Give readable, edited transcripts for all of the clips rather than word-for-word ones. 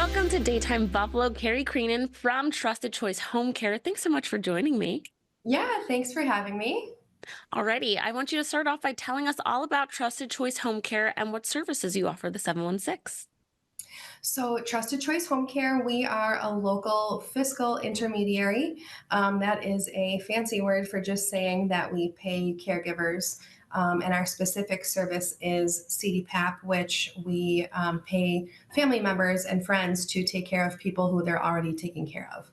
Welcome to Daytime Buffalo. Carrie Creenan from Trusted Choice Home Care. Thanks so much for joining me. Yeah, thanks for having me. Alrighty, I want you to start off by telling us all about Trusted Choice Home Care and what services you offer the 716. So, Trusted Choice Home Care, we are a local fiscal intermediary. That is a fancy word for just saying that we pay caregivers. And our specific service is CDPAP, which we pay family members and friends to take care of people who they're already taking care of.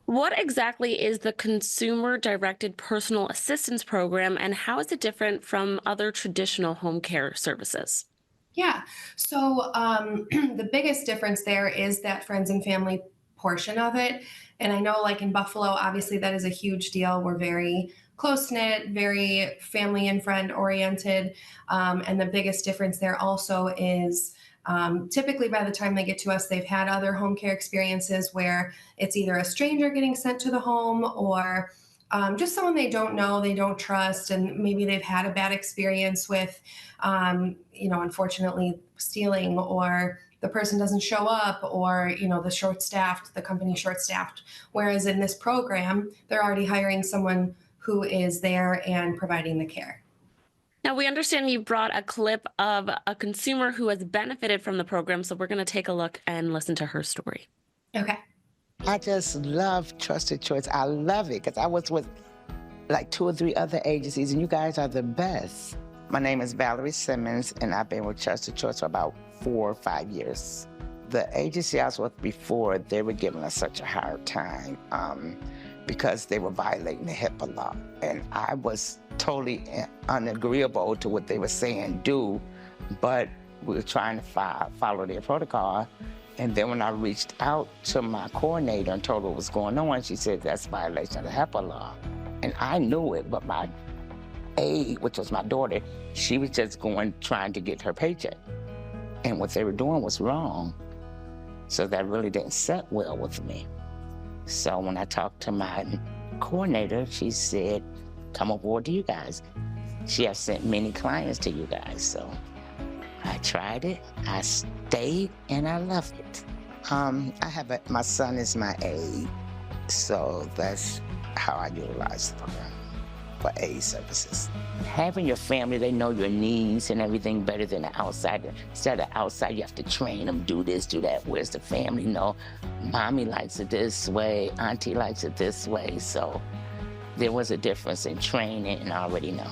What exactly is the Consumer Directed Personal Assistance Program and how is it different from other traditional home care services? Yeah. So the biggest difference there is that friends and family portion of it. And I know, like in Buffalo, obviously that is a huge deal. We're very close knit, very family and friend oriented. And the biggest difference there also is typically by the time they get to us, they've had other home care experiences where it's either a stranger getting sent to the home or just someone they don't know, they don't trust, and maybe they've had a bad experience with, unfortunately, stealing, or the person doesn't show up, or the company short staffed. Whereas in this program, they're already hiring someone who is there and providing the care. Now, we understand you brought a clip of a consumer who has benefited from the program, so we're going to take a look and listen to her story. Okay. I just love Trusted Choice. I love it because I was with like two or three other agencies, and you guys are the best. My name is Valerie Simmons, and I've been with Trusted Choice for about 4 or 5 years. The agency I was with before, they were giving us such a hard time because they were violating the HIPAA law. And I was totally unagreeable to what they were saying do, but we were trying to follow their protocol. And then when I reached out to my coordinator and told her what was going on, she said that's a violation of the HIPAA law. And I knew it, but my aide, which was my daughter, she was just trying to get her paycheck. And what they were doing was wrong. So that really didn't set well with me. So when I talked to my coordinator, she said, come aboard to you guys. She has sent many clients to you guys, so I tried it, I stayed, and I loved it. My son is my aide, so that's how I utilize the program for aid services. Having your family, they know your needs and everything better than the outside. Instead of outside, you have to train them, do this, do that. Where's the family? No, mommy likes it this way, auntie likes it this way. So there was a difference in training, and I already know.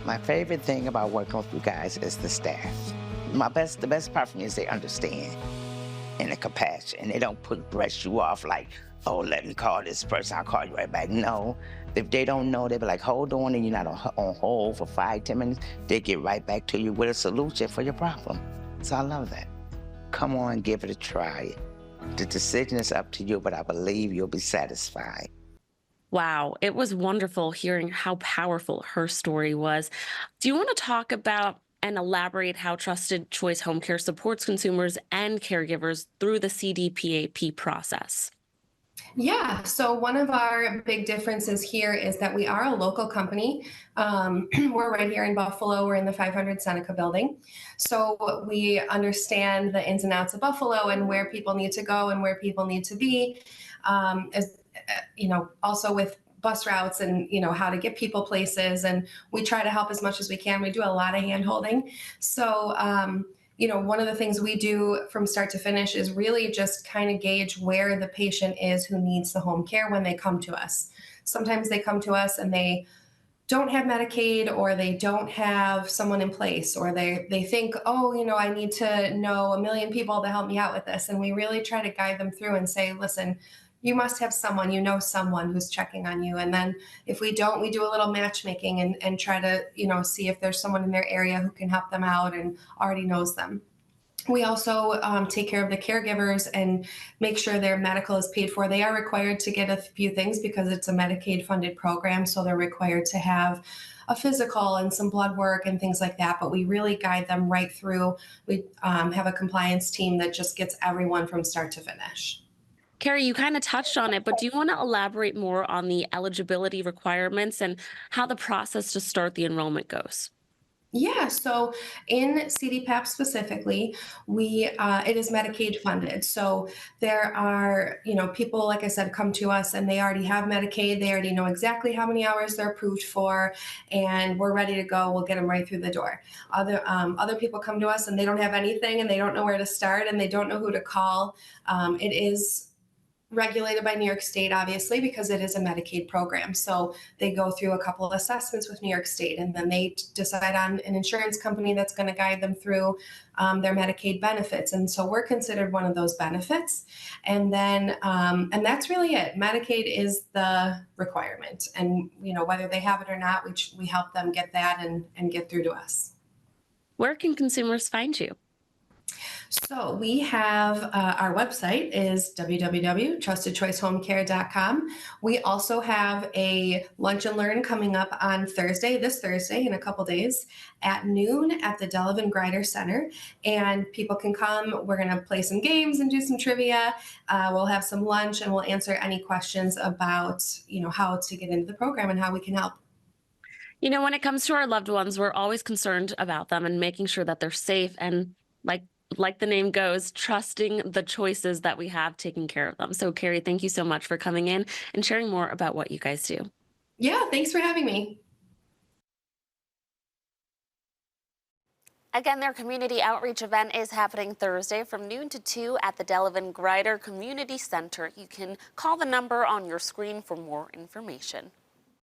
My favorite thing about working with you guys is the staff. The best part for me is they understand and the compassion. They don't brush you off like, oh, let me call this person, I'll call you right back. No, if they don't know, they'll be like, hold on, and you're not on hold for 5, 10 minutes. They get right back to you with a solution for your problem. So I love that. Come on, give it a try. The decision is up to you, but I believe you'll be satisfied. Wow, it was wonderful hearing how powerful her story was. Do you want to talk about and elaborate how Trusted Choice Home Care supports consumers and caregivers through the CDPAP process? Yeah, so one of our big differences here is that we are a local company. We're right here in Buffalo. We're in the 500 Seneca building. So we understand the ins and outs of Buffalo and where people need to go and where people need to be. Also with bus routes and how to get people places, and we try to help as much as we can. We do a lot of hand holding. So one of the things we do from start to finish is really just kind of gauge where the patient is who needs the home care when they come to us. Sometimes they come to us and they don't have Medicaid, or they don't have someone in place, or they think, oh, I need to know a million people to help me out with this. And we really try to guide them through and say, listen, you must have someone, someone who's checking on you. And then if we don't, we do a little matchmaking and try to, see if there's someone in their area who can help them out and already knows them. We also take care of the caregivers and make sure their medical is paid for. They are required to get a few things because it's a Medicaid funded program. So they're required to have a physical and some blood work and things like that. But we really guide them right through. We have a compliance team that just gets everyone from start to finish. Carrie, you kind of touched on it, but do you want to elaborate more on the eligibility requirements and how the process to start the enrollment goes? Yeah, so in CDPAP specifically, we it is Medicaid funded. So there are, people like I said come to us and they already have Medicaid. They already know exactly how many hours they're approved for, and we're ready to go. We'll get them right through the door. Other people come to us and they don't have anything and they don't know where to start and they don't know who to call. It is regulated by New York State, obviously, because it is a Medicaid program. So they go through a couple of assessments with New York State, and then they decide on an insurance company that's going to guide them through their Medicaid benefits. And so we're considered one of those benefits. And that's really it. Medicaid is the requirement, and whether they have it or not, we help them get that and get through to us. Where can consumers find you? So we have our website is www.trustedchoicehomecare.com. We also have a lunch and learn coming up on this Thursday in a couple days at noon at the Delavan Grider Center. And people can come. We're going to play some games and do some trivia. We'll have some lunch and we'll answer any questions about, how to get into the program and how we can help. When it comes to our loved ones, we're always concerned about them and making sure that they're safe and like the name goes, trusting the choices that we have taking care of them. So Carrie, thank you so much for coming in and sharing more about what you guys do. Yeah, thanks for having me. Again, their community outreach event is happening Thursday from noon to 2 at the Delavan Grider Community Center. You can call the number on your screen for more information.